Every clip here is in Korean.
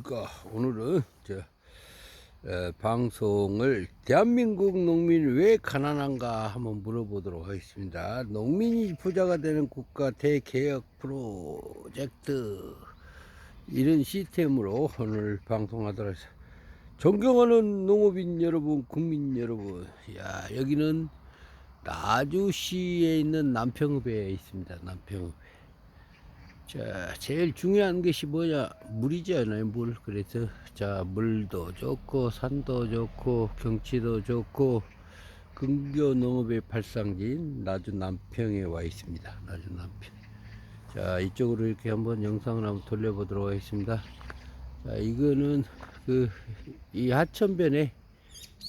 그러니까 오늘은 방송을 대한민국 농민이 왜 가난한가 한번 물어보도록 하겠습니다. 농민이 부자가 되는 국가 대개혁 프로젝트 이런 시스템으로 오늘 방송하도록 하겠습니다. 존경하는 농업인 여러분, 국민 여러분, 야 여기는 나주시에 있는 남평읍에 있습니다. 남평읍. 자, 제일 중요한 것이 뭐냐? 물이잖아요, 물. 그래서, 자, 물도 좋고, 산도 좋고, 경치도 좋고, 근교 농업의 발상지인 나주 남평에 와 있습니다. 나주 남평. 자, 이쪽으로 이렇게 한번 영상을 한번 돌려보도록 하겠습니다. 자, 이거는 이 하천변에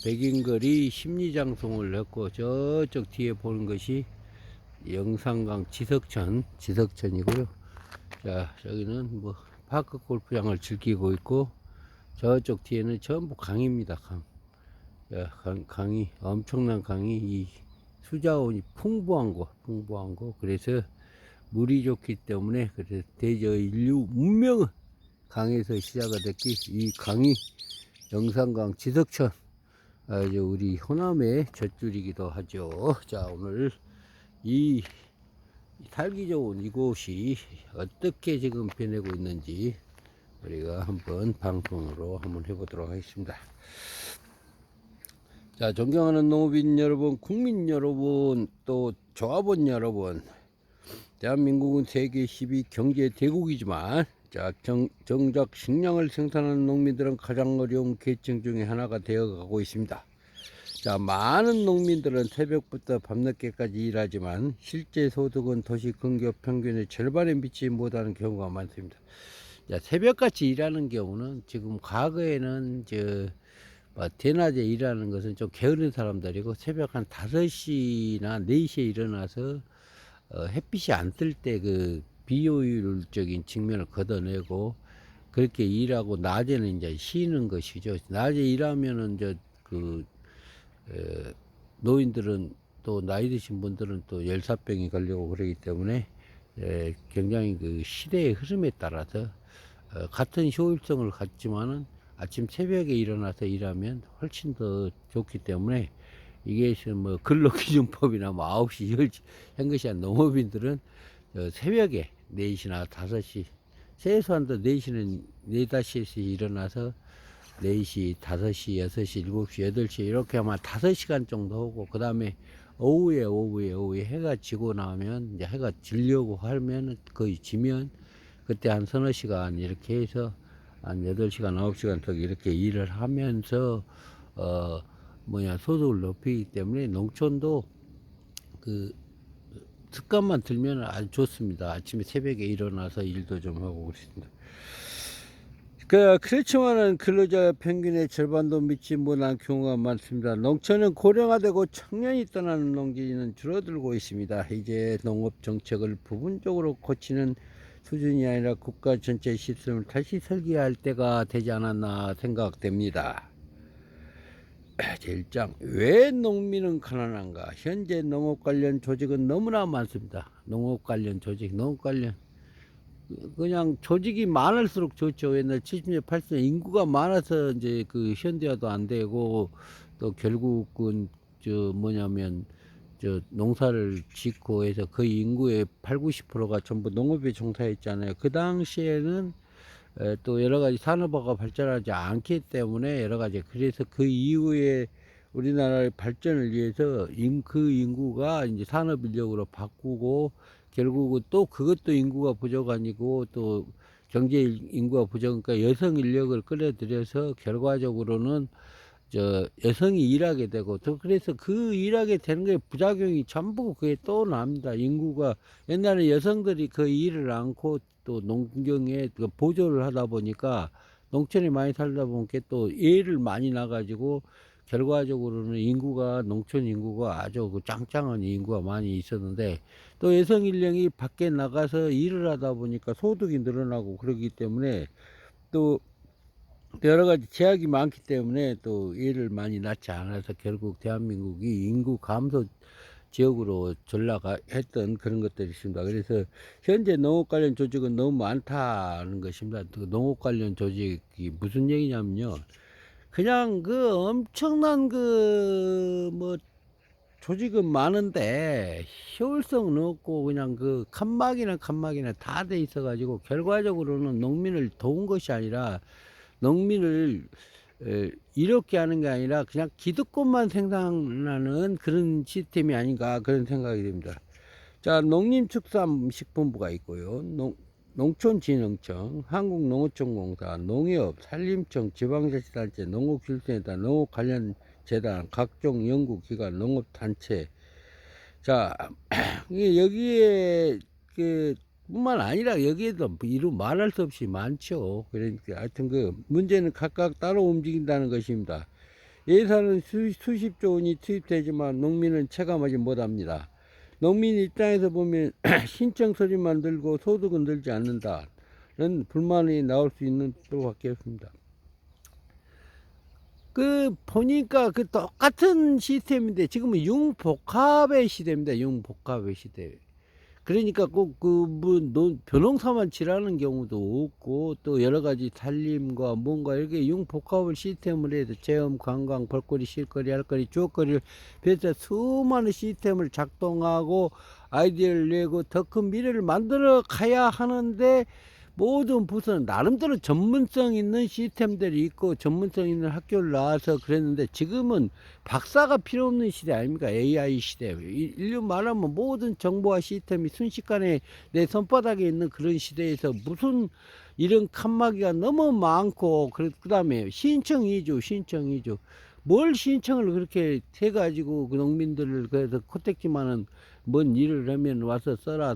백인거리 심리장송을 했고, 저쪽 뒤에 보는 것이 영산강 지석천이고요. 자, 저기는 뭐 파크 골프장을 즐기고 있고, 저쪽 뒤에는 전부 강입니다. 자, 강이 엄청난 강이, 이 수자원이 풍부한 거. 그래서 물이 좋기 때문에, 그래서 대저 인류 문명은 강에서 시작이 됐기. 이 강이 영산강 지석천, 우리 호남의 젖줄이기도 하죠. 자, 오늘 이 살기 좋은 이곳이 어떻게 지금 변하고 있는지 우리가 한번 방송으로 한번 해보도록 하겠습니다. 자, 존경하는 농업인 여러분, 국민 여러분, 또 조합원 여러분, 대한민국은 세계 10위 경제 대국이지만, 자, 정작 식량을 생산하는 농민들은 가장 어려운 계층 중에 하나가 되어가고 있습니다. 자, 많은 농민들은 새벽부터 밤늦게까지 일하지만 실제 소득은 도시 근교 평균의 절반에 미치지 못하는 경우가 많습니다. 자, 새벽같이 일하는 경우는 지금 과거에는 대낮에 일하는 것은 좀 게으른 사람들이고, 새벽 한 5시나 4시에 일어나서 햇빛이 안 뜰 때 그 비효율적인 측면을 걷어내고 그렇게 일하고, 낮에는 이제 쉬는 것이죠. 낮에 일하면은 노인들은, 또 나이 드신 분들은 또 열사병이 걸리고 그러기 때문에 굉장히 그 시대의 흐름에 따라서 같은 효율성을 갖지만은 아침 새벽에 일어나서 일하면 훨씬 더 좋기 때문에, 이게 뭐 근로기준법이나 뭐 9시 10시 한 것이 한 농업인들은 새벽에 4시나 5시, 최소한도 4시는 4, 5시에서 일어나서 4시, 5시, 6시, 7시, 8시 이렇게 하면 5시간 정도 하고, 그 다음에 오후에 해가 지고 나면, 이제 해가 지려고 하면 거의 지면 그때 한 서너 시간 이렇게 해서 한 8시간, 9시간 더 이렇게 일을 하면서 소득을 높이기 때문에, 농촌도 그 습관만 들면 아주 좋습니다. 아침에 새벽에 일어나서 일도 좀 하고 그렇습니다. 그렇지만은 근로자 평균의 절반도 미치 못한 경우가 많습니다. 농촌은 고령화되고 청년이 떠나는 농지는 줄어들고 있습니다. 이제 농업 정책을 부분적으로 고치는 수준이 아니라 국가 전체 시스템을 다시 설계할 때가 되지 않았나 생각됩니다. 제1장, 왜 농민은 가난한가? 현재 농업 관련 조직은 너무나 많습니다. 농업 관련 그냥 조직이 많을수록 좋죠. 옛날 70년, 80년 인구가 많아서 이제 그 현대화도 안 되고, 또 결국은 농사를 짓고 해서 거의 인구의 8, 90%가 전부 농업에 종사했잖아요. 그 당시에는 또 여러 가지 산업화가 발전하지 않기 때문에, 여러 가지, 그래서 그 이후에 우리나라의 발전을 위해서 그 인구가 이제 산업 인력으로 바꾸고, 결국은 또 그것도 인구가 부족 아니고 또 경제 인구가 부족하니까 여성 인력을 끌어들여서 결과적으로는 여성이 일하게 되고, 또 그래서 그 일하게 되는 게 부작용이 전부 그게 또 납니다. 인구가, 옛날에 여성들이 그 일을 않고 또 농경에 보조를 하다 보니까, 농촌에 많이 살다 보니까 또 애를 많이 낳아가지고 결과적으로는 농촌 인구가 아주 그 짱짱한 인구가 많이 있었는데, 또 여성 인력이 밖에 나가서 일을 하다 보니까 소득이 늘어나고 그러기 때문에, 또 여러 가지 제약이 많기 때문에 또 애를 많이 낳지 않아서 결국 대한민국이 인구 감소 지역으로 전락가 했던 그런 것들이 있습니다. 그래서 현재 농업 관련 조직은 너무 많다는 것입니다. 그 농업 관련 조직이 무슨 얘기냐면요. 그냥 그 엄청난 그 뭐 조직은 많은데 효율성은 없고 그냥 그 칸막이나 다 돼 있어 가지고 결과적으로는 농민을 도운 것이 아니라 농민을 이렇게 하는 게 아니라 그냥 기득권만 생산하는 그런 시스템이 아닌가 그런 생각이 듭니다. 자, 농림축산식품부가 있고요. 농촌진흥청, 한국농어촌공사, 농협, 산림청, 지방자치단체, 농업기술센터, 농업 관련 재단, 각종 연구기관, 농업단체. 자, 여기에 그 뿐만 아니라 여기에도 이루 말할 수 없이 많죠. 그러니까 하여튼 그 문제는 각각 따로 움직인다는 것입니다. 예산은 수십조 원이 투입되지만 농민은 체감하지 못합니다. 농민 입장에서 보면 신청 서류만 들고 소득은 들지 않는다는 불만이 나올 수 있는 수밖에 없습니다. 그 보니까 그 똑같은 시스템인데 지금은 융복합의 시대입니다. 융복합의 시대. 그러니까 꼭 변홍사만 칠하는 경우도 없고 또 여러 가지 살림과 뭔가 이렇게 융복합을 시스템을 해서 체험, 관광, 볼거리, 실거리, 할거리, 주거리를 비해서 수많은 시스템을 작동하고 아이디어를 내고 더 큰 미래를 만들어 가야 하는데 모든 부서는 나름대로 전문성 있는 시스템들이 있고 전문성 있는 학교를 나와서 그랬는데 지금은 박사가 필요 없는 시대 아닙니까? AI 시대. 인류 말하면 모든 정보와 시스템이 순식간에 내 손바닥에 있는 그런 시대에서 무슨 이런 칸막이가 너무 많고 그 다음에 신청 이주 뭘 신청을 그렇게 해가지고 그 농민들을 그래서 코택지만은 뭔 일을 하면 와서 써라.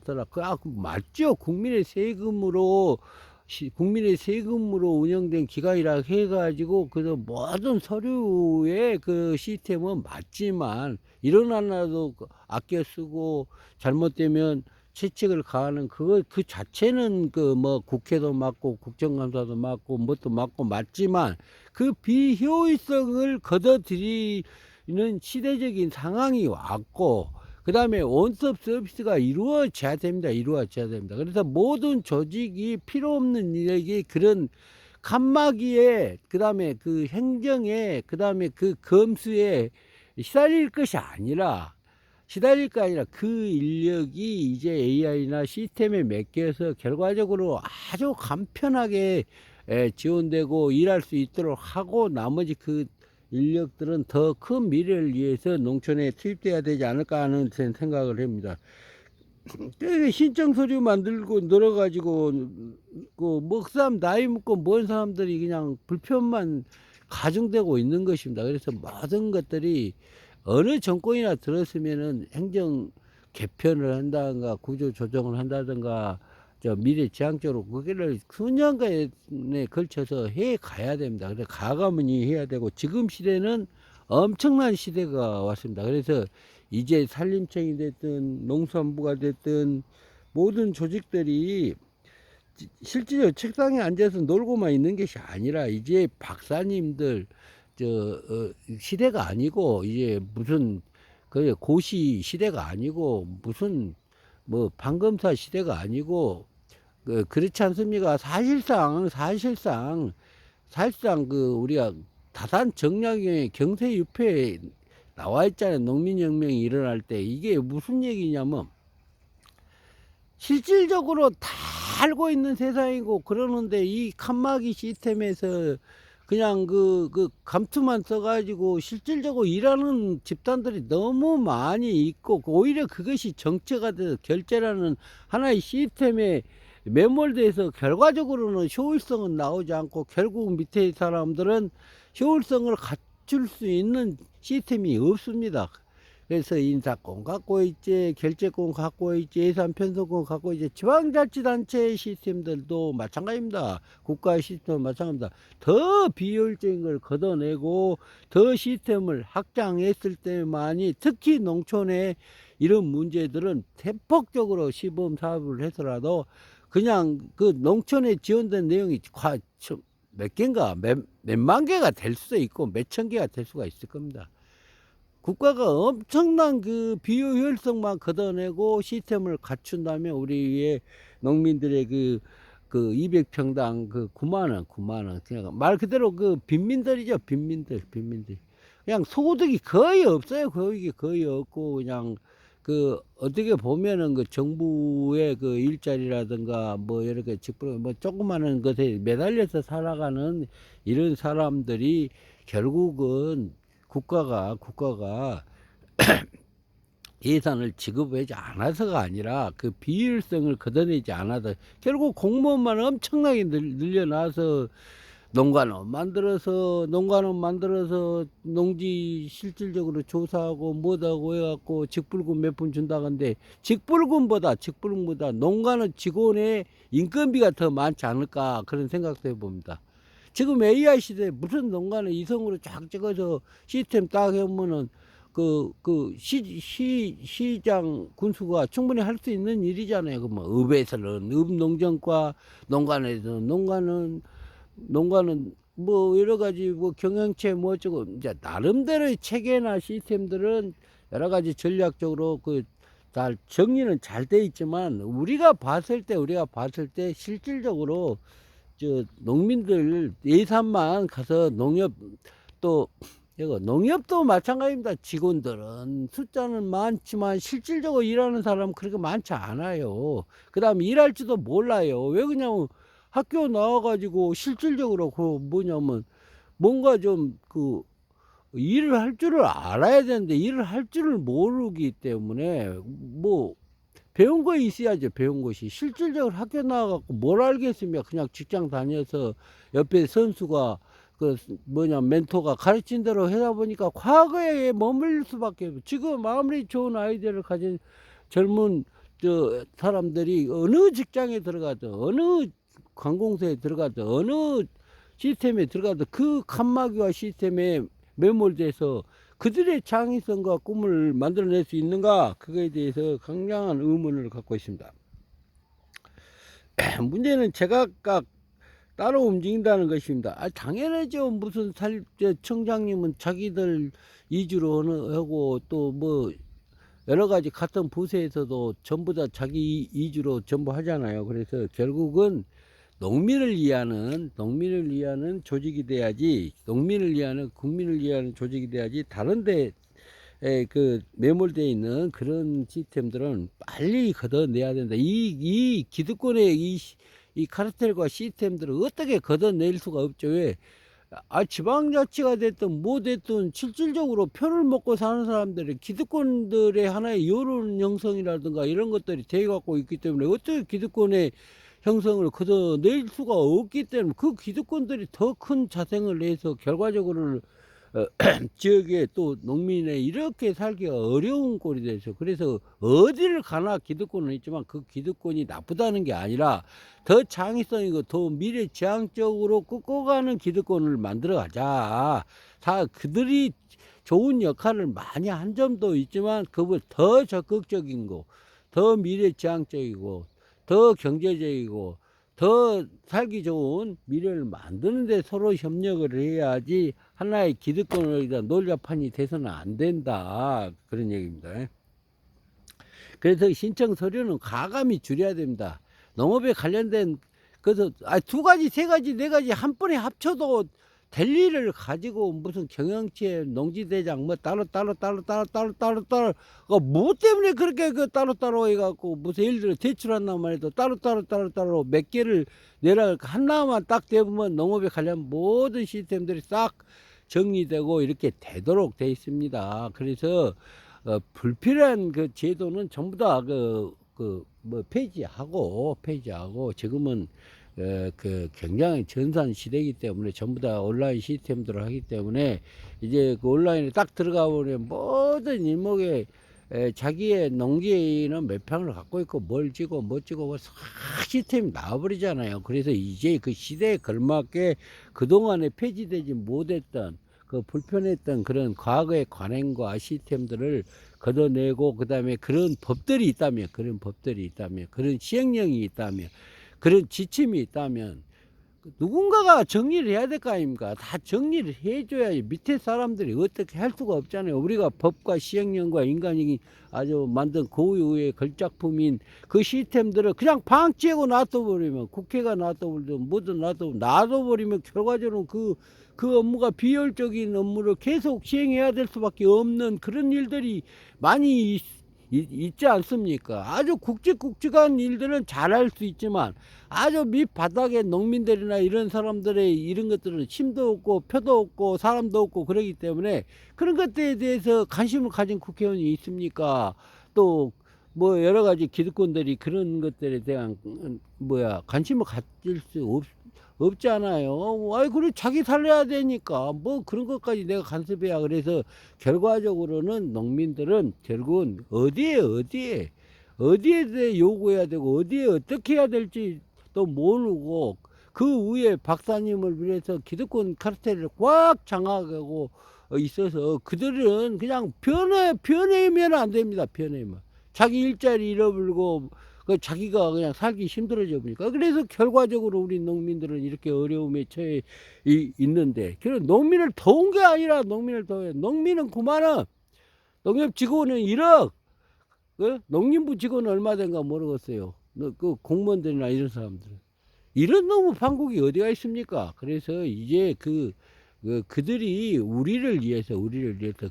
맞죠? 국민의 세금으로 운영된 기관이라 해가지고 그 모든 서류의 그 시스템은 맞지만 이런 하나도 아껴 쓰고 잘못되면 채찍을 가하는 그 자체는 그 뭐 국회도 맞고 국정감사도 맞고 뭣도 맞고 맞지만 그 비효율성을 걷어들이는 시대적인 상황이 왔고 그 다음에 원스톱 서비스가 이루어져야 됩니다. 그래서 모든 조직이 필요 없는 일에게 그런 칸막이에 그 다음에 그 행정에 그 다음에 그 검수에 시달릴 거 아니라 그 인력이 이제 AI나 시스템에 맡겨서 결과적으로 아주 간편하게 지원되고 일할 수 있도록 하고 나머지 그 인력들은 더 큰 미래를 위해서 농촌에 투입돼야 되지 않을까 하는 생각을 합니다. 신청 서류 만들고 늘어가지고 그 먹삼 나이 먹고 먼 사람들이 그냥 불편만 가중되고 있는 것입니다. 그래서 모든 것들이 어느 정권이나 들었으면은 행정 개편을 한다든가 구조 조정을 한다든가 미래지향적으로 그거를 수년간에 걸쳐서 해 가야 됩니다. 그래서 가가문이 해야 되고 지금 시대는 엄청난 시대가 왔습니다. 그래서 이제 산림청이 됐든 농수산부가 됐든 모든 조직들이 실제로 책상에 앉아서 놀고만 있는 것이 아니라 이제 박사님들 시대가 아니고 이제 무슨 그 고시 시대가 아니고 무슨 뭐 판검사 시대가 아니고 그렇지 않습니까? 사실상 그 우리가 다산 정량의 경세 유폐에 나와 있잖아요. 농민혁명이 일어날 때 이게 무슨 얘기냐면 실질적으로 다 알고 있는 세상이고 그러는데 이 칸막이 시스템에서 그냥 그 감투만 써가지고 실질적으로 일하는 집단들이 너무 많이 있고 오히려 그것이 정체가 돼서 결제라는 하나의 시스템에 매몰돼서 결과적으로는 효율성은 나오지 않고 결국 밑에 사람들은 효율성을 갖출 수 있는 시스템이 없습니다. 그래서 인사권 갖고 있지, 결제권 갖고 있지, 예산 편성권 갖고 있지, 지방자치단체 시스템들도 마찬가지입니다. 국가의 시스템은 마찬가지입니다. 더 비효율적인 걸 걷어내고 더 시스템을 확장했을 때만이 특히 농촌에 이런 문제들은 대폭적으로 시범 사업을 해서라도 그냥 그 농촌에 지원된 내용이 몇 개인가 몇만 개가 될 수도 있고 몇천 개가 될 수가 있을 겁니다. 국가가 엄청난 그 비효율성만 걷어내고 시스템을 갖춘다면 우리의 농민들의 그 200평당 그 9만원, 9만원. 그냥 말 그대로 그 빈민들이죠. 빈민들. 그냥 소득이 거의 없어요. 거의 없고, 그냥 그 어떻게 보면은 그 정부의 그 일자리라든가 뭐 여러 개 직불 뭐 조그마한 것에 매달려서 살아가는 이런 사람들이 결국은 국가가 예산을 지급하지 않아서가 아니라 그 비효율성을 걷어내지 않아서 결국 공무원만 엄청나게 늘려놔서 농관원 만들어서 농지 실질적으로 조사하고 뭐다고 해갖고 직불금 몇 푼 준다건데 직불금보다 농관원 직원의 인건비가 더 많지 않을까 그런 생각도 해봅니다. 지금 AI 시대에 무슨 농가는 이성으로 쫙 찍어서 시스템 딱 해보면은 시장 군수가 충분히 할 수 있는 일이잖아요. 그 뭐, 읍에서는 읍농정과 농가는 뭐, 여러 가지 뭐, 경영체 뭐 어쩌고, 이제 나름대로의 체계나 시스템들은 여러 가지 전략적으로 잘 정리는 잘 돼 있지만, 우리가 봤을 때 실질적으로 농민들 예산만 가서 농협도 마찬가지입니다. 직원들은 숫자는 많지만 실질적으로 일하는 사람은 그렇게 많지 않아요. 그 다음에 일할지도 몰라요. 왜 그러냐면 학교 나와가지고 실질적으로 뭔가 일을 할 줄을 알아야 되는데 일을 할 줄을 모르기 때문에 뭐 배운 거 있어야죠. 배운 것이 실질적으로 학교 나와갖고 뭘 알겠습니까? 그냥 직장 다녀서 옆에 선수가 멘토가 가르친 대로 하다 보니까 과거에 머물 수밖에 없어요. 지금 아무리 좋은 아이디어를 가진 젊은 사람들이 어느 직장에 들어가든 어느 관공서에 들어가든 어느 시스템에 들어가든 그 칸막이와 시스템에 매몰돼서 그들의 창의성과 꿈을 만들어낼 수 있는가? 그거에 대해서 강력한 의문을 갖고 있습니다. 문제는 제각각 따로 움직인다는 것입니다. 당연하죠. 무슨 청장님은 자기들 이주로 하고 또 뭐 여러 가지 같은 부서에서도 전부 다 자기 이주로 전부 하잖아요. 그래서 결국은 농민을 위하는 조직이 돼야지, 국민을 위하는 조직이 돼야지, 다른데 매몰되어 있는 그런 시스템들은 빨리 걷어내야 된다. 이 기득권의 이 카르텔과 시스템들을 어떻게 걷어낼 수가 없죠. 왜? 지방자치가 됐든 뭐 됐든 실질적으로 표를 먹고 사는 사람들이 기득권들의 하나의 여론 형성이라든가 이런 것들이 돼 갖고 있기 때문에 어떻게 기득권의 형성을 걷어낼 수가 없기 때문에 그 기득권들이 더 큰 자생을 해서 결과적으로 지역에 또 농민의 이렇게 살기가 어려운 꼴이 돼서 그래서 어디를 가나 기득권은 있지만 그 기득권이 나쁘다는 게 아니라 더 창의성이고 더 미래지향적으로 끌고가는 기득권을 만들어 가자. 그들이 좋은 역할을 많이 한 점도 있지만 그보다 더 적극적인 거, 더 미래지향적이고 더 경제적이고 더 살기 좋은 미래를 만드는 데 서로 협력을 해야지 하나의 기득권을 논리판이 돼서는 안 된다. 그런 얘기입니다. 그래서 신청 서류는 가감히 줄여야 됩니다. 농업에 관련된 그래서 두 가지, 세 가지, 네 가지 한 번에 합쳐도 될 일을 가지고 무슨 경영체, 농지대장 뭐 따로 뭐 때문에 그렇게 따로 해갖고 무슨 예를 들어 대출한단 말해도 따로 몇 개를 내라 하나만 딱 되면 농업에 관련 모든 시스템들이 싹 정리되고 이렇게 되도록 돼 있습니다. 그래서 불필요한 그 제도는 전부 다 폐지하고 지금은 굉장히 전산 시대이기 때문에 전부 다 온라인 시스템들을 하기 때문에 이제 그 온라인에 딱 들어가 보면 모든 일목에 자기의 농지는 몇 평을 갖고 있고 뭘 지고 시스템이 나와버리잖아요. 그래서 이제 그 시대에 걸맞게 그동안에 폐지되지 못했던 그 불편했던 그런 과거의 관행과 시스템들을 걷어내고 그다음에 그런 법들이 있다면 그런 시행령이 있다면 그런 지침이 있다면 누군가가 정리를 해야 될 거 아닙니까? 다 정리를 해줘야지. 밑에 사람들이 어떻게 할 수가 없잖아요. 우리가 법과 시행령과 인간이 아주 만든 고유의 걸작품인 그 시스템들을 그냥 방치하고 놔둬버리면, 국회가 놔둬버리든 뭐든 놔둬버리면 결과적으로 그 업무가 비효율적인 업무를 계속 시행해야 될 수밖에 없는 그런 일들이 많이 있지 않습니까? 아주 굵직굵직한 일들은 잘할 수 있지만 아주 밑바닥에 농민들이나 이런 사람들의 이런 것들은 힘도 없고 표도 없고 사람도 없고 그러기 때문에 그런 것들에 대해서 관심을 가진 국회의원이 있습니까? 또 뭐 여러 가지 기득권들이 그런 것들에 대한 관심을 가질 수 없잖아요. 아이, 그래, 자기 살려야 되니까. 뭐 그런 것까지 내가 간섭해야. 그래서 결과적으로는 농민들은 결국은 어디에 대해 요구해야 되고, 어디에 어떻게 해야 될지 또 모르고, 그 위에 박사님을 위해서 기득권 카르텔을 꽉 장악하고 있어서 그들은 그냥 변해면 안 됩니다. 변해면. 자기 일자리 잃어버리고, 자기가 그냥 살기 힘들어져 보니까. 그래서 결과적으로 우리 농민들은 이렇게 어려움에 처해 있는데, 그런 농민을 도운 게 아니라 농민을 도와요. 농민은 9만 원, 농협 직원은 1억, 농림부 직원은 얼마 된가 모르겠어요. 그 공무원들이나 이런 사람들은. 이런 놈의 판국이 어디가 있습니까? 그래서 이제 그들이 우리를 위해서,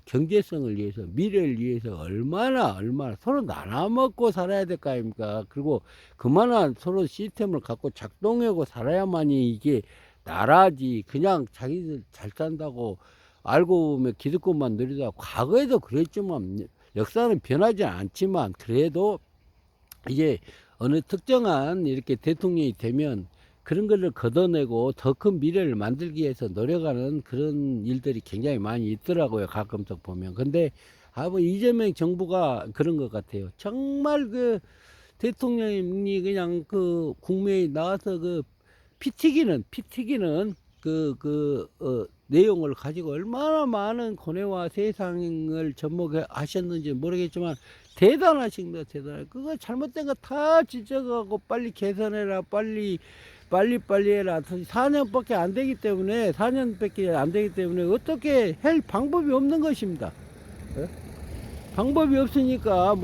경제성을 위해서, 미래를 위해서 얼마나 서로 나눠 먹고 살아야 될 거 아닙니까? 그리고 그만한 서로 시스템을 갖고 작동하고 살아야만이 이게 나라지. 그냥 자기들 잘 산다고 알고 보면 기득권만 누리다. 과거에도 그랬지만, 역사는 변하지 않지만, 그래도 이제 어느 특정한 이렇게 대통령이 되면 그런 거를 걷어내고 더 큰 미래를 만들기 위해서 노력하는 그런 일들이 굉장히 많이 있더라고요. 가끔씩 보면. 근데 뭐 이재명 정부가 그런 것 같아요. 정말 그 대통령이 그냥 그 국무회의 나와서 피 튀기는 내용을 가지고 얼마나 많은 고뇌와 세상을 접목하셨는지 모르겠지만 대단하십니다. 대단해. 그거 잘못된 거 다 지적하고 빨리 개선해라. 빨리 해라. 4년밖에 안 되기 때문에, 4년밖에 안 되기 때문에 어떻게 할 방법이 없는 것입니다. 예? 방법이 없으니까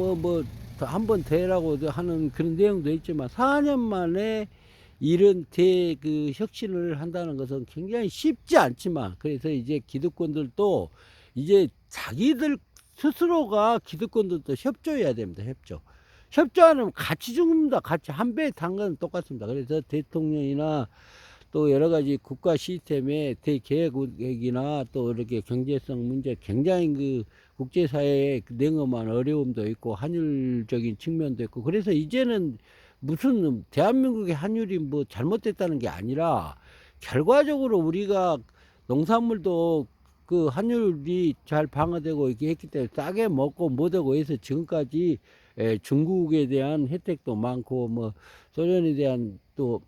한번 대라고 하는 그런 내용도 있지만 4년 만에 이런 혁신을 한다는 것은 굉장히 쉽지 않지만, 그래서 이제 기득권들도 이제 자기들 스스로가 기득권들도 협조해야 됩니다. 협조 안 하면 같이 죽습니다. 같이 한 배에 탄 건 똑같습니다. 그래서 대통령이나 또 여러 가지 국가 시스템의 대계획이나 또 이렇게 경제성 문제, 굉장히 국제사회의 냉엄한 어려움도 있고 환율적인 측면도 있고, 그래서 이제는 무슨 대한민국의 환율이 뭐 잘못됐다는 게 아니라 결과적으로 우리가 농산물도 그 환율이 잘 방어되고 이렇게 했기 때문에 싸게 먹고 못하고 해서 지금까지 중국에 대한 혜택도 많고 뭐 소련에 대한 또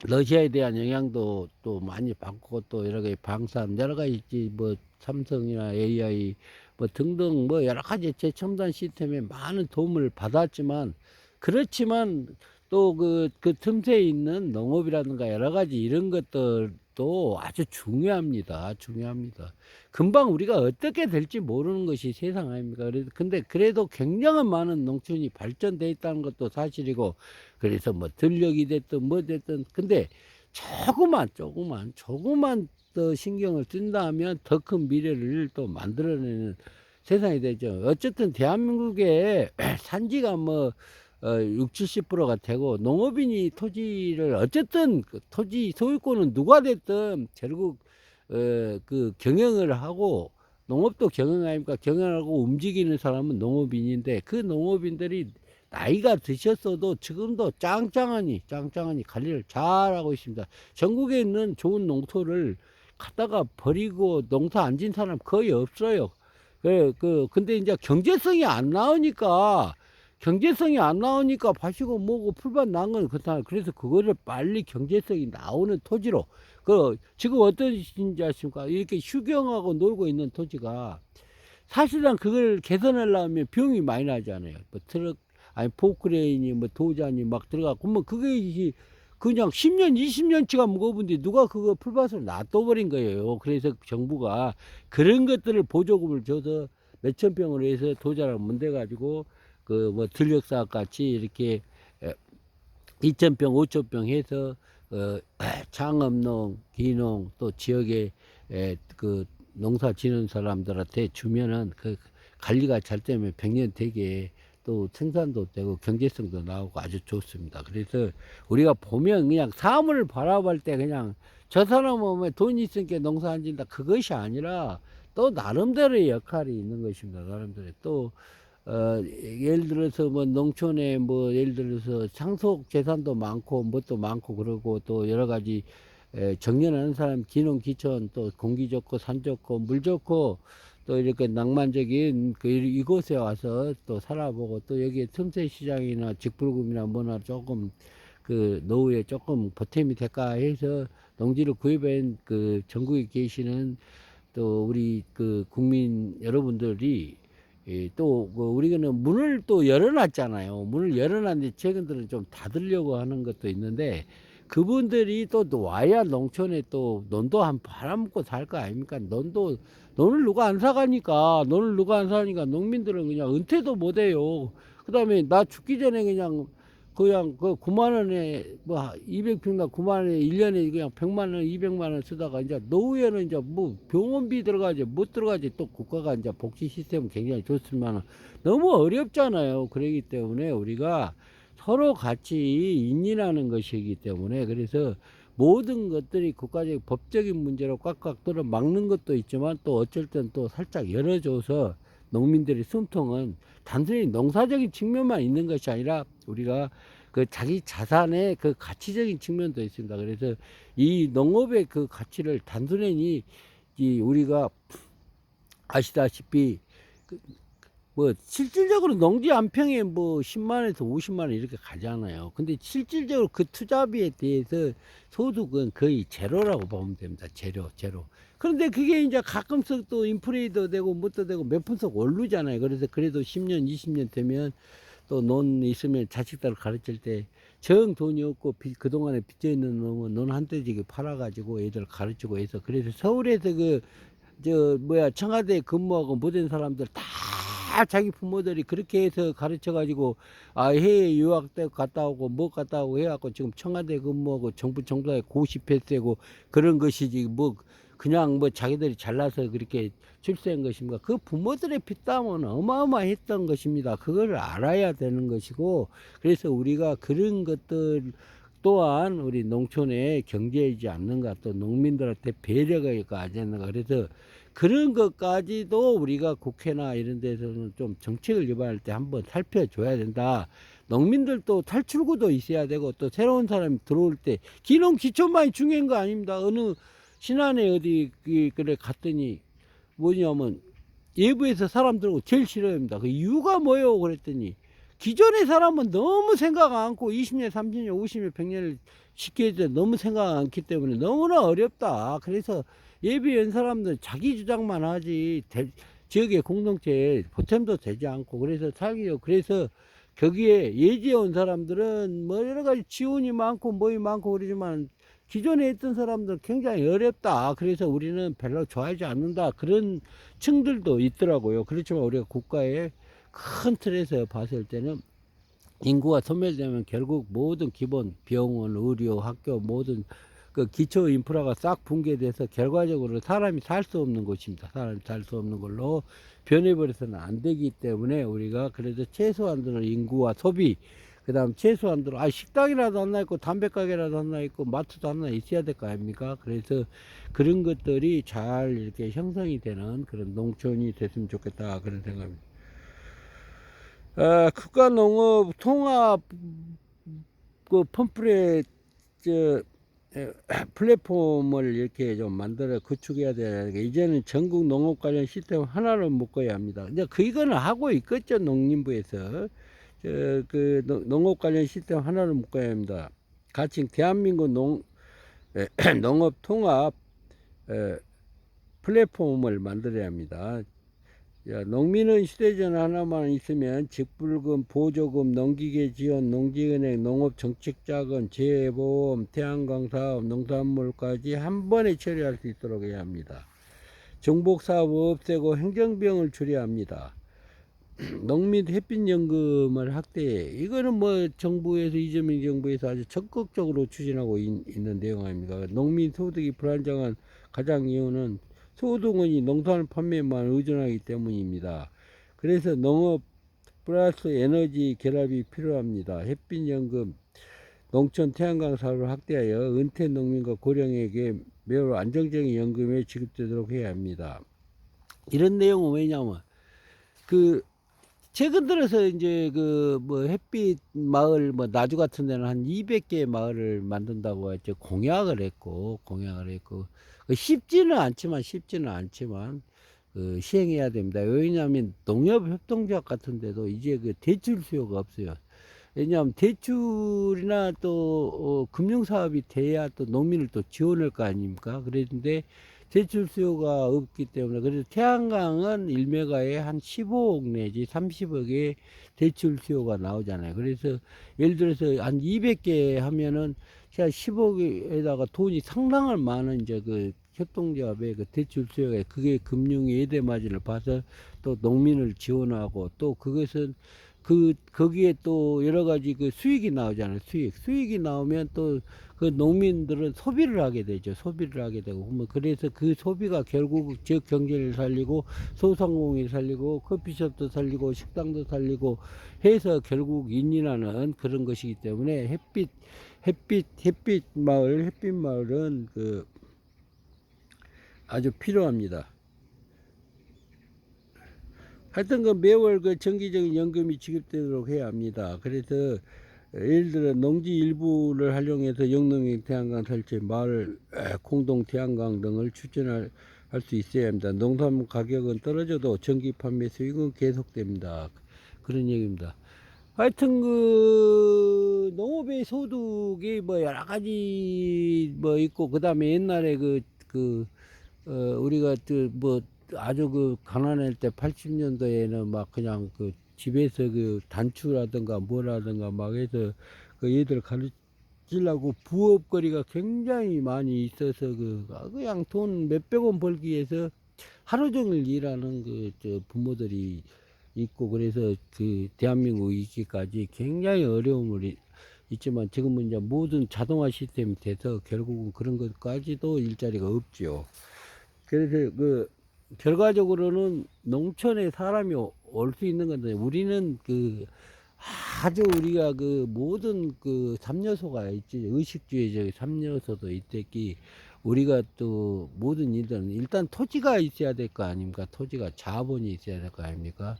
러시아에 대한 영향도 또 많이 받고 또 여러 가지 방산 여러 가지 있지, 뭐 삼성이나 AI 뭐 등등 뭐 여러 가지 최첨단 시스템에 많은 도움을 받았지만, 그렇지만 또 그 틈새에 있는 농업이라든가 여러 가지 이런 것들도 아주 중요합니다. 금방 우리가 어떻게 될지 모르는 것이 세상 아닙니까? 근데 그래도 굉장한 많은 농촌이 발전돼 있다는 것도 사실이고, 그래서 뭐 들녘이 됐든 뭐 됐든, 근데 조금만 더 신경을 쓴다면 더 큰 미래를 또 만들어내는 세상이 되죠. 어쨌든 대한민국의 산지가 6, 70%가 되고, 농업인이 토지를 어쨌든 토지 소유권은 누가 됐든 결국 경영을 하고, 농업도 경영 아닙니까? 경영하고 움직이는 사람은 농업인인데, 그 농업인들이 나이가 드셨어도 지금도 짱짱하니 관리를 잘하고 있습니다. 전국에 있는 좋은 농토를 갖다가 버리고 농사 안 진 사람 거의 없어요. 근데 이제 경제성이 안 나오니까 밭이고 뭐고 풀밭 난 건 그렇다. 그래서 그거를 빨리 경제성이 나오는 토지로, 지금 어떤 짓인지 아십니까? 이렇게 휴경하고 놀고 있는 토지가 사실상 그걸 개선하려면 비용이 많이 나잖아요. 뭐 트럭, 아니 포크레인이 뭐 도자니 막 들어가고, 뭐 그게 그냥 10년, 20년치가 묵어본데 누가 그거 풀밭으로 놔둬버린 거예요. 그래서 정부가 그런 것들을 보조금을 줘서 몇천 평으로 해서 도자랑 문대가지고 그 뭐 들녘사업 같이 이렇게 2,000평, 5,000평 해서 창업농, 기농 또 지역에 그 농사 지는 사람들한테 주면은 그 관리가 잘 되면 100년 되게 또 생산도 되고 경제성도 나오고 아주 좋습니다. 그래서 우리가 보면 그냥 사물을 바라볼 때 그냥 저 사람은 뭐 돈 있으니까 농사 안 진다 그것이 아니라 또 나름대로의 역할이 있는 것입니다. 나름대로 또 예를 들어서 뭐 농촌에 뭐 예를 들어서 상속 재산도 많고 뭣도 많고 그러고 또 여러 가지 정년하는 사람 기농 기촌 또 공기 좋고 산 좋고 물 좋고 또 이렇게 낭만적인 그 이곳에 와서 또 살아보고 또 여기에 틈새 시장이나 직불금이나 뭐나 조금 그 노후에 조금 보탬이 될까 해서 농지를 구입한 그 전국에 계시는 또 우리 그 국민 여러분들이 또 우리는 문을 또 열어놨잖아요. 문을 열어놨는데 최근 들은 좀 닫으려고 하는 것도 있는데 그분들이 또 와야 농촌에 또 논도 한 팔아먹고 살 거 아닙니까? 논을 누가 안 사가니까 논을 누가 안 사니까 농민들은 그냥 은퇴도 못해요. 그다음에 나 죽기 전에 그냥 그 9만 원에 뭐 200평당 9만 원에 1년에 그냥 100만 원, 200만 원 쓰다가 이제 노후에는 이제 뭐 병원비 들어가지 못 들어가지 또 국가가 이제 복지 시스템은 굉장히 좋지만 너무 어렵잖아요. 그러기 때문에 우리가 서로 같이 인인하는 것이기 때문에 그래서 모든 것들이 국가적 법적인 문제로 꽉꽉 들어 막는 것도 있지만 또 어쩔 땐 또 살짝 열어줘서 농민들의 숨통은 단순히 농사적인 측면만 있는 것이 아니라 우리가 그 자기 자산의 그 가치적인 측면도 있습니다. 그래서 이 농업의 그 가치를 단순히 이 우리가 아시다시피 뭐 실질적으로 농지 한 평에 뭐 10만원에서 50만원 이렇게 가잖아요. 근데 실질적으로 그 투자비에 대해서 소득은 거의 제로라고 보면 됩니다. 제로. 그런데 그게 이제 가끔씩 또 인플레이도 되고 뭣도 되고 몇 푼씩 오르잖아요. 그래서 그래도 10년, 20년 되면 또 논 있으면 자식들 가르칠 때 정 돈이 없고 그동안에 빚져 있는 놈은 논 한 대지기 팔아가지고 애들 가르치고 해서 그래서 서울에서 청와대에 근무하고 못한 사람들 다 자기 부모들이 그렇게 해서 가르쳐 가지고 해외 유학 때 갔다 오고 뭐 갔다 오고 해갖고 지금 청와대 근무하고 정부 정부에 고시패스고 그런 것이지 뭐 그냥 뭐 자기들이 잘나서 그렇게 출세한 것입니까? 그 부모들의 피땀은 어마어마했던 것입니다. 그걸 알아야 되는 것이고 그래서 우리가 그런 것들 또한 우리 농촌에 경제이지 않는가 또 농민들한테 배려가 있지 않는가 그래서 그런 것까지도 우리가 국회나 이런 데서는 좀 정책을 개발할 때 한번 살펴줘야 된다. 농민들도 탈출구도 있어야 되고 또 새로운 사람이 들어올 때 기농 기초만이 중요한 거 아닙니다. 어느 신안에 어디 그래 갔더니 뭐냐면 예부에서 사람 들고 제일 싫어합니다. 그 이유가 뭐예요? 그랬더니 기존의 사람은 너무 생각 않고 20년, 30년, 50년, 100년을 쉽게 해도 너무 생각 않기 때문에 너무나 어렵다. 그래서 예비연 사람들 자기 주장만 하지 지역의 공동체에 보탬도 되지 않고 그래서 살기요. 그래서 거기에 예지에 온 사람들은 뭐 여러 가지 지원이 많고 뭐이 많고 그러지만 기존에 있던 사람들 굉장히 어렵다. 그래서 우리는 별로 좋아하지 않는다. 그런 층들도 있더라고요. 그렇지만 우리가 국가의 큰 틀에서 봤을 때는 인구가 소멸되면 결국 모든 기본 병원, 의료, 학교 모든 그 기초 인프라가 싹 붕괴돼서 결과적으로 사람이 살 수 없는 곳입니다. 사람이 살 수 없는 걸로 변해버려서는 안 되기 때문에 우리가 그래도 최소한도는 인구와 소비 그 다음 최소한도로 식당이라도 하나 있고 담배가게라도 하나 있고 마트도 하나 있어야 될 거 아닙니까? 그래서 그런 것들이 잘 이렇게 형성이 되는 그런 농촌이 됐으면 좋겠다 그런 생각입니다. 국가농업 통합 그 펌프레 저 플랫폼을 이렇게 좀 만들어 구축해야 되는데 이제는 전국 농업 관련 시스템 하나로 묶어야 합니다. 이제 이거는 하고 있겠죠. 농림부에서 그 농업 관련 시스템 하나로 묶어야 합니다. 같이 대한민국 농업 통합 플랫폼을 만들어야 합니다. 야, 농민은 휴대전 하나만 있으면 직불금, 보조금, 농기계 지원, 농지은행, 농업정책자금, 재보험, 태양광 사업, 농산물까지 한 번에 처리할 수 있도록 해야 합니다. 정복사업 없애고 행정비용을 줄여야 합니다. 농민 햇빛연금을 확대해. 이거는 뭐 정부에서, 이재명 정부에서 아주 적극적으로 추진하고 있는 내용입니다. 농민 소득이 불안정한 가장 이유는 소득원이 농산 판매만 의존하기 때문입니다. 그래서 농업 플러스 에너지 결합이 필요합니다. 햇빛연금, 농촌 태양광 사업을 확대하여 은퇴 농민과 고령에게 매우 안정적인 연금이 지급되도록 해야 합니다. 이런 내용은 왜냐하면 그 최근 들어서 이제 그 뭐 햇빛 마을 뭐 나주 같은 데는 한 200개 마을을 만든다고 이제 공약을 했고 쉽지는 않지만 그 시행해야 됩니다. 왜냐하면 농협협동조합 같은 데도 이제 그 대출 수요가 없어요. 왜냐하면 대출이나 또 금융사업이 돼야 또 농민을 또 지원할 거 아닙니까? 그런데 대출 수요가 없기 때문에, 그래서 태양광은 1메가에 한 15억 내지 30억의 대출 수요가 나오잖아요. 그래서 예를 들어서 한 200개 하면은 10억에다가 돈이 상당한 많은 이제 그 협동조합의 그 대출 수요가, 그게 금융 예대 마진을 봐서 또 농민을 지원하고, 또 그것은 거기에 또 여러 가지 그 수익이 나오잖아요. 수익이 나오면 또 그 농민들은 소비를 하게 되죠. 소비를 하게 되고, 뭐 그래서 그 소비가 결국 지역 경제를 살리고, 소상공인을 살리고, 커피숍도 살리고, 식당도 살리고 해서 결국 인인하는 그런 것이기 때문에 햇빛 마을은 그 아주 필요합니다. 하여튼 그 매월 그 정기적인 연금이 지급되도록 해야 합니다. 그래서 예를 들어 농지 일부를 활용해서 영농형 태양광 설치, 마을 공동 태양광 등을 추진할 수 있어야 합니다. 농산물 가격은 떨어져도 전기 판매 수익은 계속됩니다. 그런 얘기입니다. 하여튼 그 농업의 소득이 뭐 여러 가지 뭐 있고, 그 다음에 옛날에 우리가 뭐 아주 그 가난할 때 80년도에는 막 그냥 그 집에서 그 단추라든가 뭐라든가 막 해서 그 얘들 가르치려고 부업거리가 굉장히 많이 있어서 그냥 돈 몇백 원 벌기 위해서 하루 종일 일하는 그 저 부모들이 있고, 그래서 그 대한민국 이기까지 굉장히 어려움을 있지만, 지금은 이제 모든 자동화 시스템이 돼서 결국은 그런 것까지도 일자리가 없죠. 그래서 그 결과적으로는 농촌에 사람이 올 수 있는 건데, 우리는 그 아주 우리가 그 모든 그 삼요소가 있지, 의식주의적 삼요소도 있댔기, 우리가 또 모든 일들은 일단 토지가 있어야 될 거 아닙니까? 토지가, 자본이 있어야 될 거 아닙니까?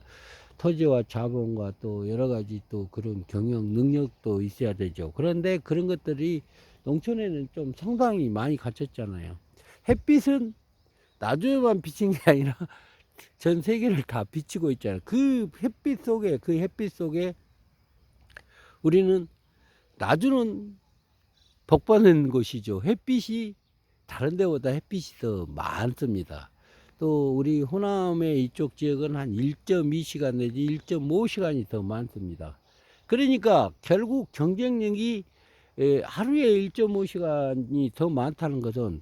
토지와 자본과 또 여러 가지 또 그런 경영 능력도 있어야 되죠. 그런데 그런 것들이 농촌에는 좀 상당히 많이 갖췄잖아요. 햇빛은 나주에만 비친 게 아니라 전 세계를 다 비치고 있잖아요. 그 햇빛 속에 우리는, 나주는 복받는 곳이죠. 햇빛이 다른 데보다 햇빛이 더 많습니다. 또 우리 호남의 이쪽 지역은 한 1.2시간 내지 1.5시간이 더 많습니다. 그러니까 결국 경쟁력이, 하루에 1.5시간이 더 많다는 것은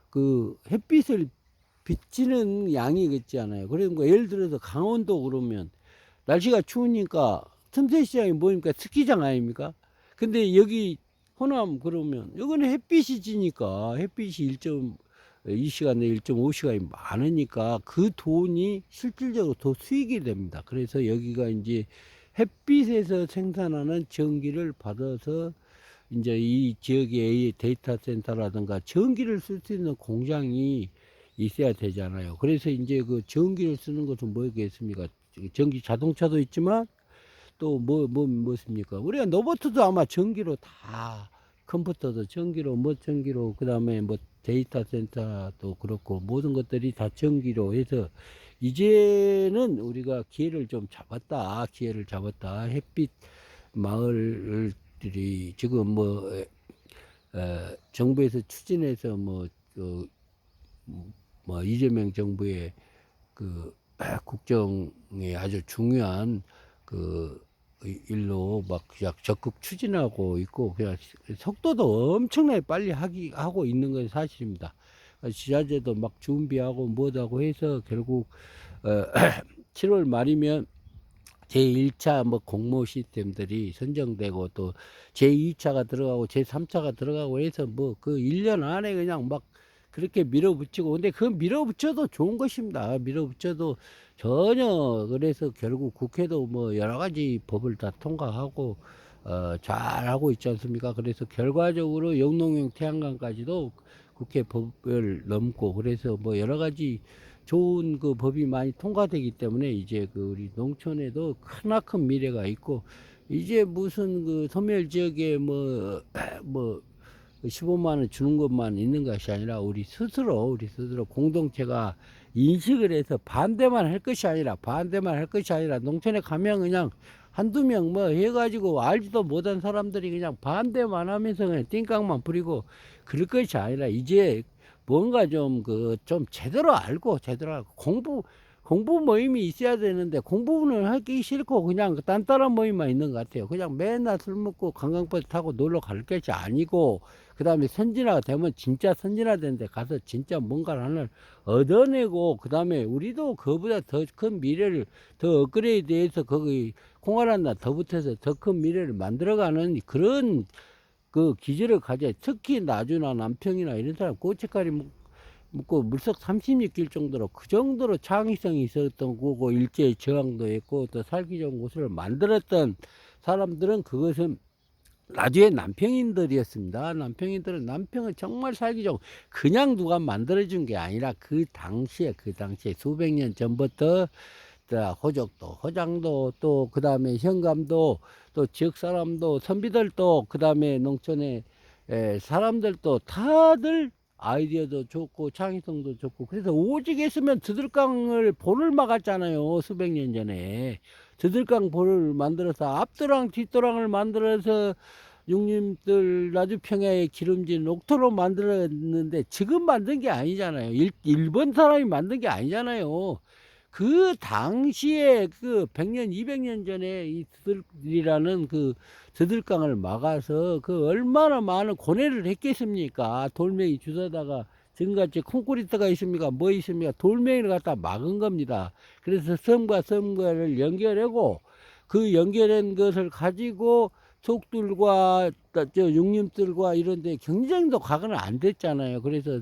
그 햇빛을 비치는 양이 있지 않아요. 그러니까 예를 들어서 강원도 그러면 날씨가 추우니까 틈새 시장이 뭐입니까? 스키장 아닙니까? 근데 여기 호남 그러면 여기는 햇빛이 지니까, 햇빛이 1.2시간 내 1.5시간이 많으니까 그 돈이 실질적으로 더 수익이 됩니다. 그래서 여기가 이제 햇빛에서 생산하는 전기를 받아서 이제 이 지역의 데이터 센터라든가 전기를 쓸 수 있는 공장이 있어야 되잖아요. 그래서 이제 그 전기를 쓰는 것은 뭐겠습니까? 전기 자동차도 있지만 또 뭐습니까? 우리가 로봇도 아마 전기로 다, 컴퓨터도 전기로, 뭐 전기로, 그 다음에 뭐 데이터 센터도 그렇고 모든 것들이 다 전기로 해서 이제는 우리가 기회를 잡았다. 햇빛 마을들이 지금 정부에서 추진해서 뭐 이재명 정부의 그 국정에 아주 중요한 그 일로 막 적극 추진하고 있고, 그냥 속도도 엄청나게 빨리 하고 있는 건 사실입니다. 지자체도 막 준비하고 뭐하고 해서 결국 7월 말이면 제1차 뭐 공모 시스템들이 선정되고, 또 제2차가 들어가고 제3차가 들어가고 해서 뭐 그 1년 안에 그냥 막 그렇게 밀어붙이고, 근데 그 밀어붙여도 좋은 것입니다. 밀어붙여도 전혀, 그래서 결국 국회도 뭐 여러 가지 법을 다 통과하고 잘하고 있지 않습니까? 그래서 결과적으로 영농형 태양광까지도 국회 법을 넘고, 그래서 뭐 여러 가지 좋은 그 법이 많이 통과되기 때문에 이제 그 우리 농촌에도 크나큰 미래가 있고, 이제 무슨 그 소멸 지역에 뭐 15만 원 주는 것만 있는 것이 아니라 우리 스스로 공동체가 인식을 해서 반대만 할 것이 아니라 농촌에 가면 그냥 한두 명 뭐 해가지고 알지도 못한 사람들이 그냥 반대만 하면서 그냥 띵깡만 부리고 그럴 것이 아니라, 이제 뭔가 좀 제대로 알고 공부 모임이 있어야 되는데 공부는 하기 싫고 그냥 딴따라 모임만 있는 것 같아요. 그냥 맨날 술 먹고 관광버스 타고 놀러 갈 것이 아니고, 그 다음에 선진화가 되면 진짜 선진화된 데 가서 진짜 뭔가를 하나 얻어내고, 그 다음에 우리도 그보다 더 큰 미래를, 더 업그레이드해서 거기 콩알한나 더 붙어서 더 큰 미래를 만들어가는 그런 그 기질을 가져. 특히 나주나 남평이나 이런 사람 고춧가리 묻고 물속 36길 정도로, 그 정도로 창의성이 있었던 거고, 일제의 저항도 했고 또 살기 좋은 곳을 만들었던 사람들은, 그것은 나주의 남평인들이었습니다. 남평은 정말 살기 좋은, 그냥 누가 만들어준 게 아니라 그 당시에 수백 년 전부터 호족도, 호장도, 또 그 다음에 현감도, 또 지역 사람도, 선비들도, 그 다음에 농촌의 사람들도 다들 아이디어도 좋고 창의성도 좋고, 그래서 오직 했으면 드들강을 볼을 막았잖아요. 수백 년 전에 드들강 볼을 만들어서 앞도랑 뒷도랑을 만들어서 육림들 나주평야의 기름진 옥토로 만들었는데, 지금 만든 게 아니잖아요. 일본 사람이 만든 게 아니잖아요. 그 당시에 그 100년, 200년 전에 이 드들이라는 그 드들강을 막아서 그 얼마나 많은 고뇌를 했겠습니까? 돌멩이 주워다가 지금같이 콘크리트가 있습니까? 뭐 있습니까? 돌멩이를 갖다 막은 겁니다. 그래서 섬과 섬과를 연결하고, 그 연결한 것을 가지고 속들과 육림들과 이런 데 경쟁도 과거는 안 됐잖아요. 그래서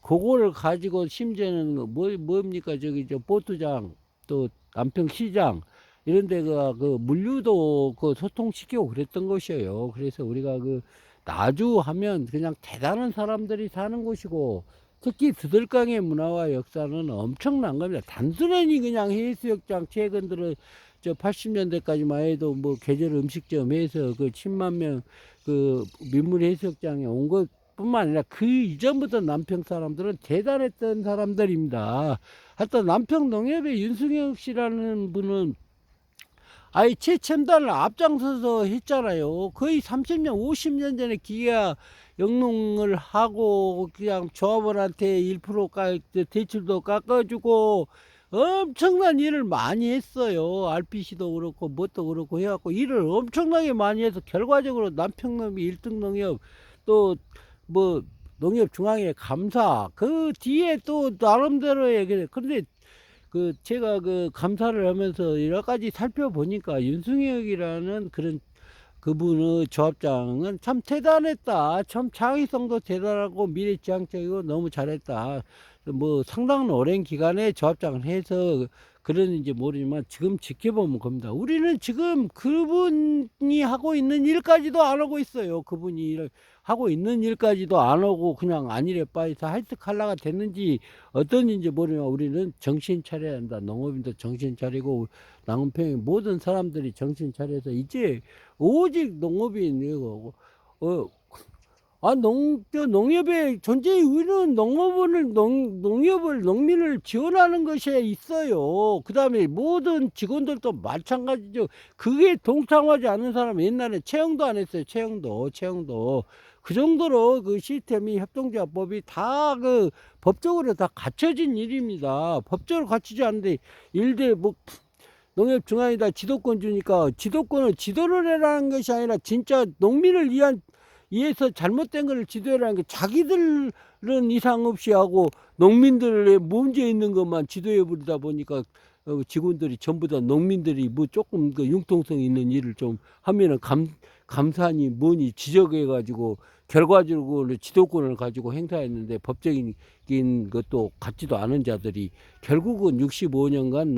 그거를 가지고 심지어는 뭡니까? 저 보트장, 또 남평시장 이런 데가 그 물류도 그 소통시키고 그랬던 것이에요. 그래서 우리가 그 나주 하면 그냥 대단한 사람들이 사는 곳이고, 특히 드들강의 문화와 역사는 엄청난 겁니다. 단순히 그냥 해수욕장, 최근 들어 저 80년대까지만 해도 뭐 계절 음식점 해서 그 10만 명 그 민물 해수욕장에 온 것 뿐만 아니라 그 이전부터 남평 사람들은 대단했던 사람들입니다. 하여튼 남평 농협의 윤승혁 씨라는 분은 아예 최첨단을 앞장서서 했잖아요. 거의 30년, 50년 전에 기아 영농을 하고 그냥 조합원한테 1% 대출도 깎아주고 엄청난 일을 많이 했어요. RPC도 그렇고 뭣도 그렇고 해갖고 일을 엄청나게 많이 해서 결과적으로 남평농이 1등 농협, 또 뭐 농협중앙회 감사, 그 뒤에 또 나름대로의 그런데 그 제가 그 감사를 하면서 여러 가지 살펴보니까 윤승혁이라는 그런 그분의 조합장은 참 대단했다. 참 창의성도 대단하고 미래지향적이고 너무 잘했다. 뭐 상당한 오랜 기간에 조합장을 해서 그러는지 모르지만 지금 지켜보면 겁니다. 우리는 지금 그분이 하고 있는 일까지도 안 하고 있어요. 그분이 하고 있는 일까지도 안 하고 그냥 안일에 빠져서 할득할라가 됐는지 어떤지 모르지만 우리는 정신 차려야 한다. 농업인도 정신 차리고 남평의 모든 사람들이 정신 차려서 이제 오직 농업인이고, 농협의 존재의 의의는 농민을 지원하는 것에 있어요. 그 다음에 모든 직원들도 마찬가지죠. 그게 동참하지 않는 사람, 옛날에 채용도 안 했어요. 채용도. 그 정도로 그 시스템이 협동조합법이 다 그 법적으로 다 갖춰진 일입니다. 법적으로 갖추지 않는데 일대 뭐 농협중앙에다 지도권 주니까 지도권을 지도를 해라는 것이 아니라 진짜 농민을 위해서 잘못된 것을 지도해라는 게 자기들은 이상 없이 하고 농민들의 문제 있는 것만 지도해 버리다 보니까 직원들이 전부 다 농민들이 뭐 조금 그 융통성 있는 일을 좀 하면은 감사하니 뭐니 지적해 가지고 결과적으로 지도권을 가지고 행사했는데 법적인 것도 갖지도 않은 자들이 결국은 65년간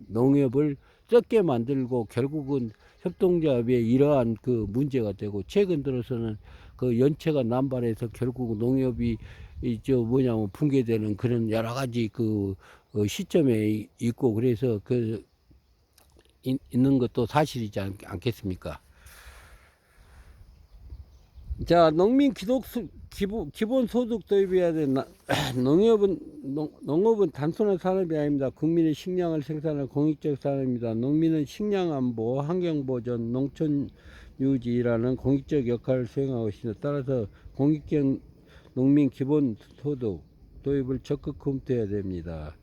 농협을 썩게 만들고 결국은 협동조합의 이러한 그 문제가 되고 최근 들어서는 그 연체가 남발해서 결국 농협이 이저 뭐냐면 붕괴되는 그런 여러 가지 그 시점에 있고 그래서 그 있는 것도 사실이지 않겠습니까? 자, 농민 기본 소득 도입해야 돼. 농업은 단순한 산업이 아닙니다. 국민의 식량을 생산하는 공익적 산업입니다. 농민은 식량 안보, 환경 보전, 농촌 유지라는 공익적 역할을 수행하고 있습니다. 따라서 공익적 농민 기본 소득 도입을 적극 검토해야 됩니다.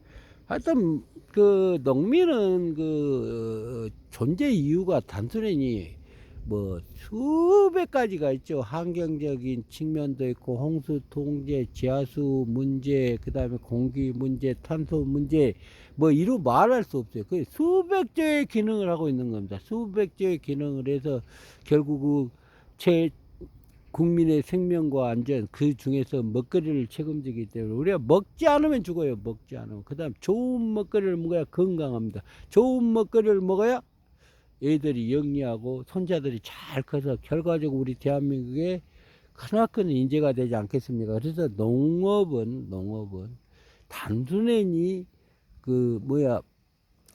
하여튼 그 농민은 그 존재 이유가 단순히 뭐 수백 가지가 있죠. 환경적인 측면도 있고 홍수 통제, 지하수 문제, 그다음에 공기 문제, 탄소 문제 뭐 이루 말할 수 없어요. 그 수백 조의 기능을 하고 있는 겁니다. 수백 조의 기능을 해서 결국 제 국민의 생명과 안전 그 중에서 먹거리를 책임지기 때문에 우리가 먹지 않으면 죽어요. 먹지 않으면. 그다음 좋은 먹거리를 먹어야 건강합니다. 좋은 먹거리를 먹어야 애들이 영리하고 손자들이 잘 커서 결과적으로 우리 대한민국의 크나큰 인재가 되지 않겠습니까? 그래서 농업은 단순히 그 뭐야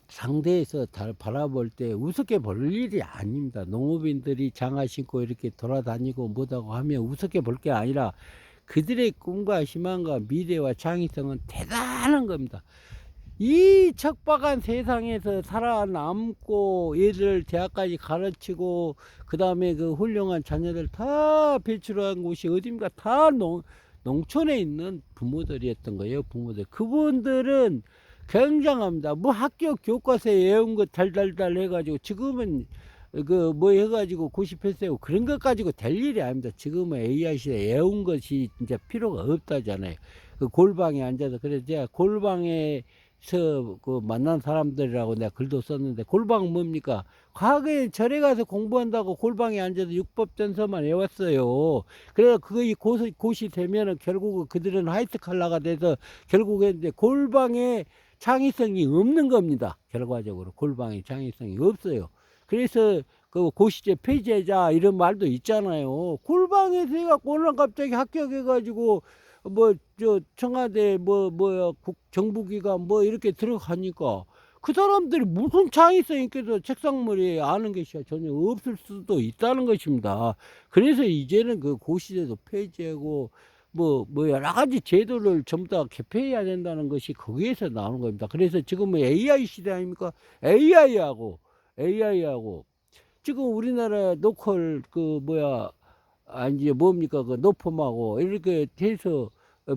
상대에서 바라볼 때 우습게 볼 일이 아닙니다. 농업인들이 장화 신고 이렇게 돌아다니고 뭐다고 하면 우습게 볼 게 아니라 그들의 꿈과 희망과 미래와 창의성은 대단한 겁니다. 이 척박한 세상에서 살아남고 얘들 대학까지 가르치고 그 다음에 그 훌륭한 자녀들 다 배출한 곳이 어딘가 다 농촌에 있는 부모들이었던 거예요. 부모들 그분들은 굉장합니다. 뭐 학교 교과서에 외운 거 달달달 해가지고 지금은 그 뭐 해가지고 고시패스하고 그런 것 가지고 될 일이 아닙니다. 지금은 AI 시대에 외운 것이 진짜 필요가 없다잖아요. 그 골방에 앉아서 그래서 제가 골방에 그 만난 사람들이라고 내가 글도 썼는데 골방 뭡니까? 과거에 절에 가서 공부한다고 골방에 앉아서 육법전서만 외웠어요. 그래서 그게 고시 되면은 결국은 그들은 화이트 칼라가 돼서 결국에 이제 골방에 창의성이 없는 겁니다. 결과적으로 골방에 창의성이 없어요. 그래서 그 고시제 폐지하자 이런 말도 있잖아요. 골방에서 해갖고 오늘 갑자기 합격해가지고 뭐 저 청와대 뭐야 정부기관 뭐 이렇게 들어가니까 그 사람들이 무슨 창의성 있겠어. 책상머리에 아는 것이 전혀 없을 수도 있다는 것입니다. 그래서 이제는 그 고시제도 폐지하고 뭐 여러 가지 제도를 전부 다 개폐해야 된다는 것이 거기에서 나오는 겁니다. 그래서 지금은 AI 시대 아닙니까? AI하고 지금 우리나라 로컬 그 뭐야 이제 뭡니까 그 노폼하고 이렇게 해서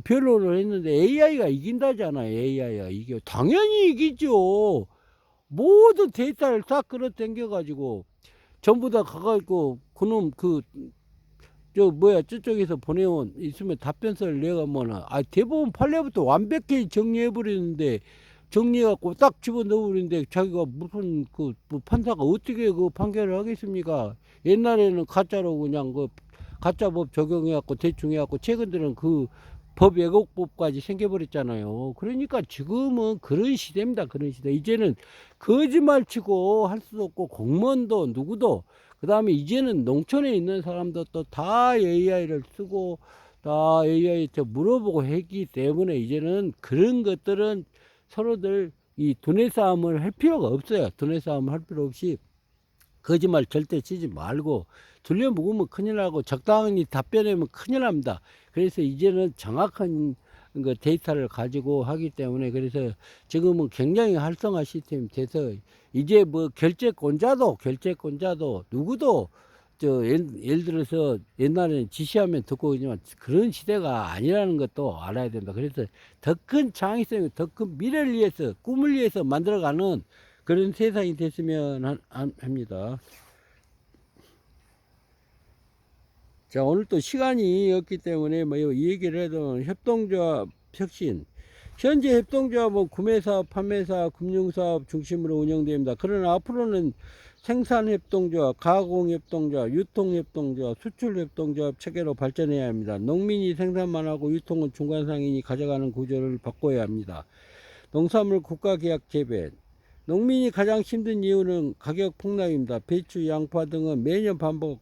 변론을 했는데 AI가 이긴다잖아요. AI가 이겨 당연히 이기죠. 모든 데이터를 다 끌어당겨 가지고 전부 다 가가지고 그놈 그 저 뭐야 저쪽에서 보내온 있으면 답변서를 내가면은 대부분 판례부터 완벽히 정리해 버리는데 정리해갖고 딱 집어넣어 버리는데 자기가 무슨 뭐 판사가 어떻게 그 판결을 하겠습니까? 옛날에는 가짜로 그냥 그 가짜법 적용해갖고 대충 해갖고 최근 들은 그 법 왜곡법까지 생겨버렸잖아요. 그러니까 지금은 그런 시대입니다. 그런 시대. 이제는 거짓말치고 할 수도 없고 공무원도 누구도 그 다음에 이제는 농촌에 있는 사람도 또 다 AI를 쓰고 다 AI한테 물어보고 했기 때문에 이제는 그런 것들은 서로들 이 두뇌 싸움을 할 필요가 없어요. 두뇌 싸움을 할 필요 없이 거짓말 절대 치지 말고 돌려먹으면 큰일 나고 적당히 답변하면 큰일 납니다. 그래서 이제는 정확한 그 데이터를 가지고 하기 때문에 그래서 지금은 굉장히 활성화 시스템이 돼서 이제 뭐 결재권자도 누구도 예를 들어서 옛날에는 지시하면 듣고 그러지만 그런 시대가 아니라는 것도 알아야 된다. 그래서 더 큰 창의성, 더 큰 미래를 위해서, 꿈을 위해서 만들어가는 그런 세상이 됐으면 합니다. 자, 오늘 또 시간이 없기 때문에 뭐 이 얘기를 해도 협동조합 혁신. 현재 협동조합은 구매사업, 판매사업, 금융사업 중심으로 운영됩니다. 그러나 앞으로는 생산협동조합, 가공협동조합, 유통협동조합, 수출협동조합 체계로 발전해야 합니다. 농민이 생산만 하고 유통은 중간상인이 가져가는 구조를 바꿔야 합니다. 농산물 국가계약 재배. 농민이 가장 힘든 이유는 가격 폭락입니다. 배추, 양파 등은 매년 반복